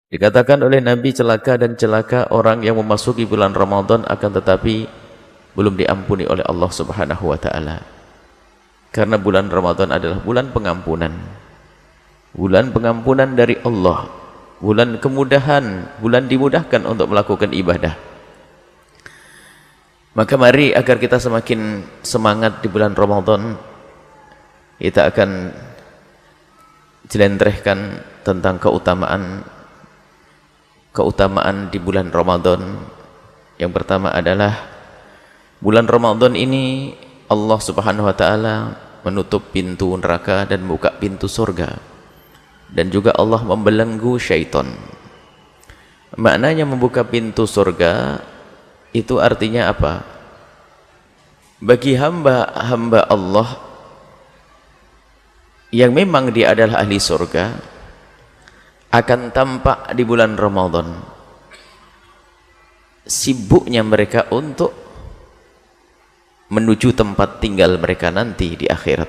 Dikatakan oleh Nabi, celaka dan celaka orang yang memasuki bulan Ramadan akan tetapi belum diampuni oleh Allah Subhanahu wa taala. Karena bulan Ramadan adalah bulan pengampunan. Bulan pengampunan dari Allah, bulan kemudahan, bulan dimudahkan untuk melakukan ibadah. Maka mari agar kita semakin semangat di bulan Ramadan, kita akan jelentrehkan tentang keutamaan di bulan Ramadan. Yang pertama adalah bulan Ramadan ini Allah Subhanahu wa taala menutup pintu neraka dan buka pintu surga, dan juga Allah membelenggu syaitan. Maknanya membuka pintu surga itu artinya apa? Bagi hamba-hamba Allah yang memang dia adalah ahli surga, akan tampak di bulan Ramadan sibuknya mereka untuk menuju tempat tinggal mereka nanti di akhirat.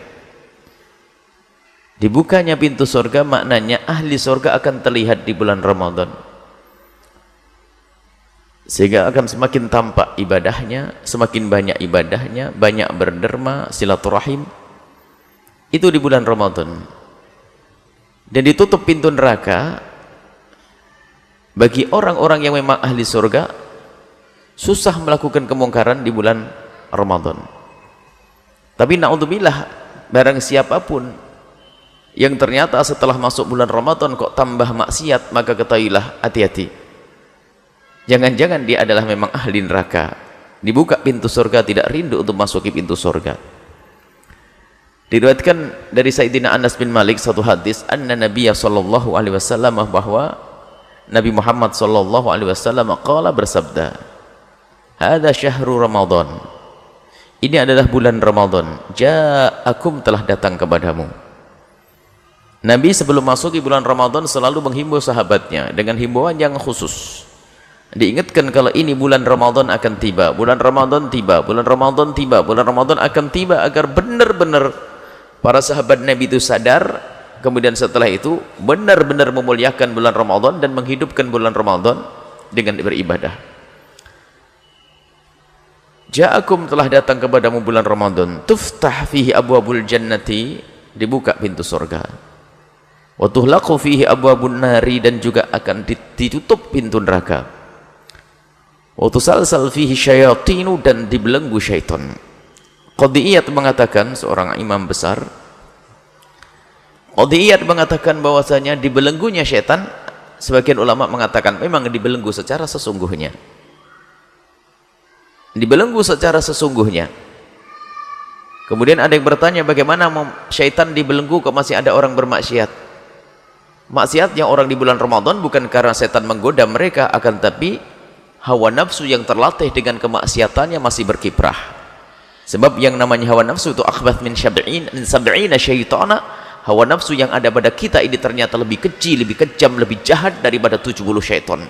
Dibukanya pintu surga maknanya ahli surga akan terlihat di bulan Ramadan, sehingga akan semakin tampak ibadahnya, semakin banyak ibadahnya, banyak berderma, silaturahim, itu di bulan Ramadan. Dan ditutup pintu neraka bagi orang-orang yang memang ahli surga, susah melakukan kemungkaran di bulan Ramadan. Tapi naudzubillah, barang siapapun yang ternyata setelah masuk bulan Ramadan kok tambah maksiat, maka ketahuilah, hati-hati, jangan-jangan dia adalah memang ahli neraka. Dibuka pintu surga, tidak rindu untuk masuki pintu surga. Diriwayatkan dari Sayyidina Anas bin Malik satu hadis, anna Nabiya sallallahu alaihi wasallam, bahwa Nabi Muhammad sallallahu alaihi wasallam qala, bersabda, hadza syahru Ramadan, ini adalah bulan Ramadan, ja'akum, telah datang kepadamu. Nabi sebelum masuk di bulan Ramadan selalu menghimbau sahabatnya dengan himbauan yang khusus. Diingatkan kalau ini bulan Ramadan akan tiba, bulan Ramadan tiba, bulan Ramadan tiba, bulan Ramadan akan tiba, agar benar-benar para sahabat Nabi itu sadar, kemudian setelah itu benar-benar memuliakan bulan Ramadan dan menghidupkan bulan Ramadan dengan beribadah. Ja'akum, telah datang kepadamu bulan Ramadan, tuftah fihi abwabul jannati, dibuka pintu surga, wa tuhlaqu fihi abwabun nari, dan juga akan ditutup pintu neraka, wa tusalsal fihi syayatinu, dan dibelenggu syaitan. Qadiyat mengatakan, seorang imam besar, Qadiyat mengatakan bahwasanya dibelenggunya syaitan, sebagian ulama mengatakan memang dibelenggu secara sesungguhnya. Dibelenggu secara sesungguhnya. Kemudian ada yang bertanya, bagaimana syaitan dibelenggu kok masih ada orang bermaksiat? Maksiatnya orang di bulan Ramadan bukan karena syaitan menggoda mereka, akan tapi hawa nafsu yang terlatih dengan kemaksiatannya masih berkiprah. Sebab yang namanya hawa nafsu itu akhbath min sab'ina syaitana. Hawa nafsu yang ada pada kita ini ternyata lebih kecil, lebih kejam, lebih jahat daripada 70 syaitan.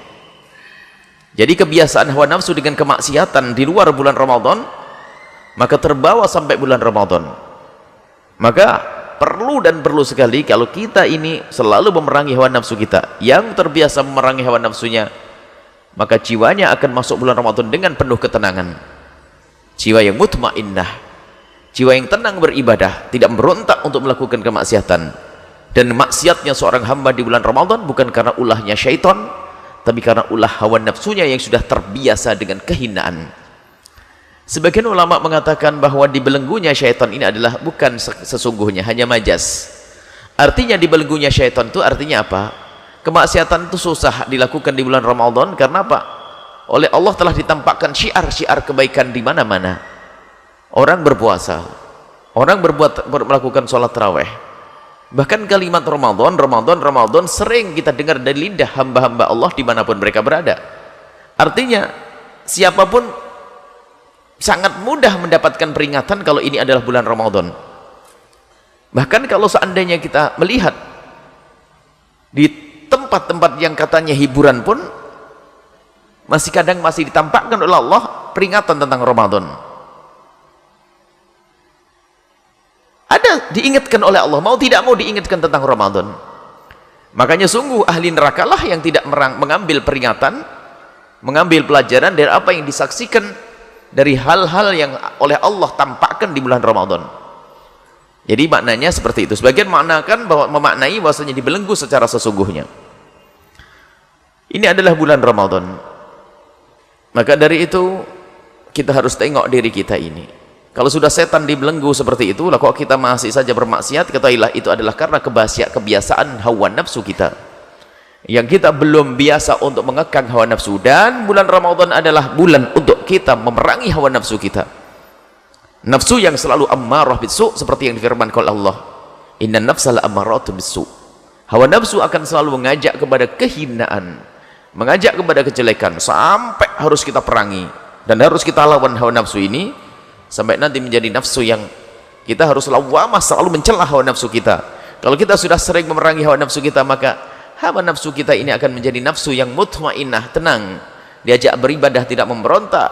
Jadi kebiasaan hawa nafsu dengan kemaksiatan di luar bulan Ramadan, maka terbawa sampai bulan Ramadan. Maka perlu sekali kalau kita ini selalu memerangi hawa nafsu kita. Yang terbiasa memerangi hawa nafsunya, maka jiwanya akan masuk bulan Ramadan dengan penuh ketenangan. Jiwa yang mutmainnah, jiwa yang tenang beribadah, tidak berontak untuk melakukan kemaksiatan. Dan maksiatnya seorang hamba di bulan Ramadan bukan karena ulahnya syaitan, tapi karena ulah hawa nafsunya yang sudah terbiasa dengan kehinaan. Sebagian ulama mengatakan bahwa dibelenggunya syaitan ini adalah bukan sesungguhnya, hanya majas. Artinya dibelenggunya syaitan itu artinya apa? Kemaksiatan itu susah dilakukan di bulan Ramadan karena apa? Oleh Allah telah ditampakkan syiar-syiar kebaikan di mana-mana. Orang berpuasa, orang melakukan sholat tarawih. Bahkan kalimat Ramadan, Ramadan, Ramadan sering kita dengar dari lidah hamba-hamba Allah dimanapun mereka berada. Artinya siapapun sangat mudah mendapatkan peringatan kalau ini adalah bulan Ramadan. Bahkan kalau seandainya kita melihat di tempat-tempat yang katanya hiburan pun, masih kadang masih ditampakkan oleh Allah peringatan tentang Ramadan. Ada diingatkan oleh Allah, mau tidak mau diingatkan tentang Ramadan. Makanya sungguh ahli nerakalah yang tidak mengambil peringatan, mengambil pelajaran dari apa yang disaksikan dari hal-hal yang oleh Allah tampakkan di bulan Ramadan. Jadi maknanya seperti itu. Sebagian memaknai bahwasanya dibelenggu secara sesungguhnya. Ini adalah bulan Ramadan. Maka dari itu kita harus tengok diri kita ini. Kalau sudah setan dibelenggu seperti itu, lah kok kita masih saja bermaksiat, ketahuilah itu adalah karena kebiasaan hawa nafsu kita. Yang kita belum biasa untuk mengekang hawa nafsu, dan bulan Ramadan adalah bulan untuk kita memerangi hawa nafsu kita. Nafsu yang selalu ammarah bisu, seperti yang difirmankan oleh Allah, inna nafsa la ammaratu bisu. Hawa nafsu akan selalu mengajak kepada kehinaan, mengajak kepada kejelekan, sampai harus kita perangi dan harus kita lawan hawa nafsu ini sampai nanti menjadi nafsu yang kita harus lawamah, selalu mencela hawa nafsu kita. Kalau kita sudah sering memerangi hawa nafsu kita, maka hawa nafsu kita ini akan menjadi nafsu yang mutmainnah, tenang, diajak beribadah, tidak memberontak,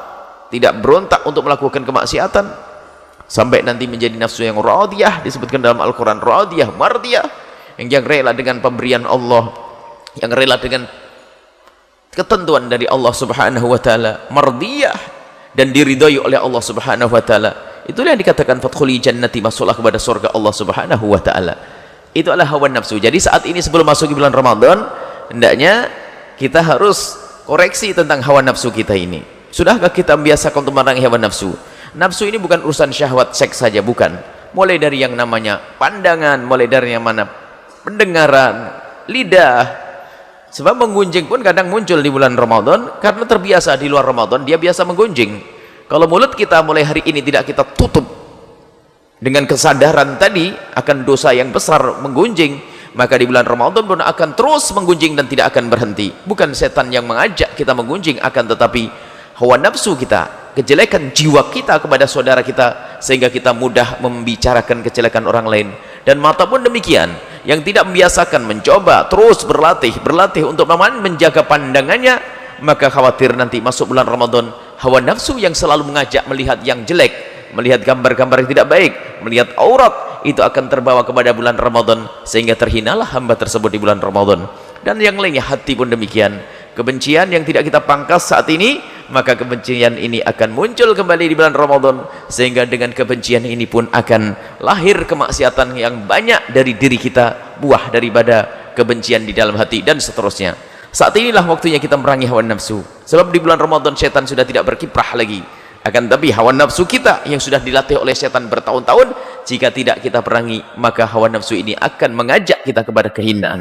tidak berontak untuk melakukan kemaksiatan, sampai nanti menjadi nafsu yang radiyah, disebutkan dalam Al-Quran, radiyah, mardiyah, yang rela dengan pemberian Allah, yang rela dengan ketentuan dari Allah subhanahu wa ta'ala, mardiyah, dan diridhoi oleh Allah subhanahu wa ta'ala. Itulah yang dikatakan fadkhuli jannati, masuklah kepada surga Allah subhanahu wa ta'ala. Itu adalah hawa nafsu. Jadi saat ini sebelum masuk bulan Ramadan, hendaknya kita harus koreksi tentang hawa nafsu kita ini. Sudahkah kita membiasakan untuk memerangi hawa nafsu? Nafsu ini bukan urusan syahwat seks saja, bukan. Mulai dari yang namanya pandangan, mulai dari yang mana pendengaran, lidah. Sebab menggunjing pun kadang muncul di bulan Ramadan karena terbiasa di luar Ramadan dia biasa menggunjing. Kalau mulut kita mulai hari ini tidak kita tutup dengan kesadaran tadi akan dosa yang besar menggunjing, maka di bulan Ramadan pun akan terus menggunjing dan tidak akan berhenti. Bukan setan yang mengajak kita menggunjing, akan tetapi hawa nafsu kita, kejelekan jiwa kita kepada saudara kita, sehingga kita mudah membicarakan kejelekan orang lain. Dan mata pun demikian, yang tidak membiasakan mencoba terus berlatih untuk menjaga pandangannya, maka khawatir nanti masuk bulan Ramadan, hawa nafsu yang selalu mengajak melihat yang jelek, melihat gambar-gambar yang tidak baik, melihat aurat, itu akan terbawa kepada bulan Ramadan, sehingga terhinalah hamba tersebut di bulan Ramadan. Dan yang lainnya, hati pun demikian. Kebencian yang tidak kita pangkas saat ini, maka kebencian ini akan muncul kembali di bulan Ramadan, sehingga dengan kebencian ini pun akan lahir kemaksiatan yang banyak dari diri kita, buah daripada kebencian di dalam hati, dan seterusnya. Saat inilah waktunya kita memerangi hawa nafsu, sebab di bulan Ramadan setan sudah tidak berkiprah lagi. Akan tapi hawa nafsu kita yang sudah dilatih oleh setan bertahun-tahun, jika tidak kita perangi, maka hawa nafsu ini akan mengajak kita kepada kehinaan.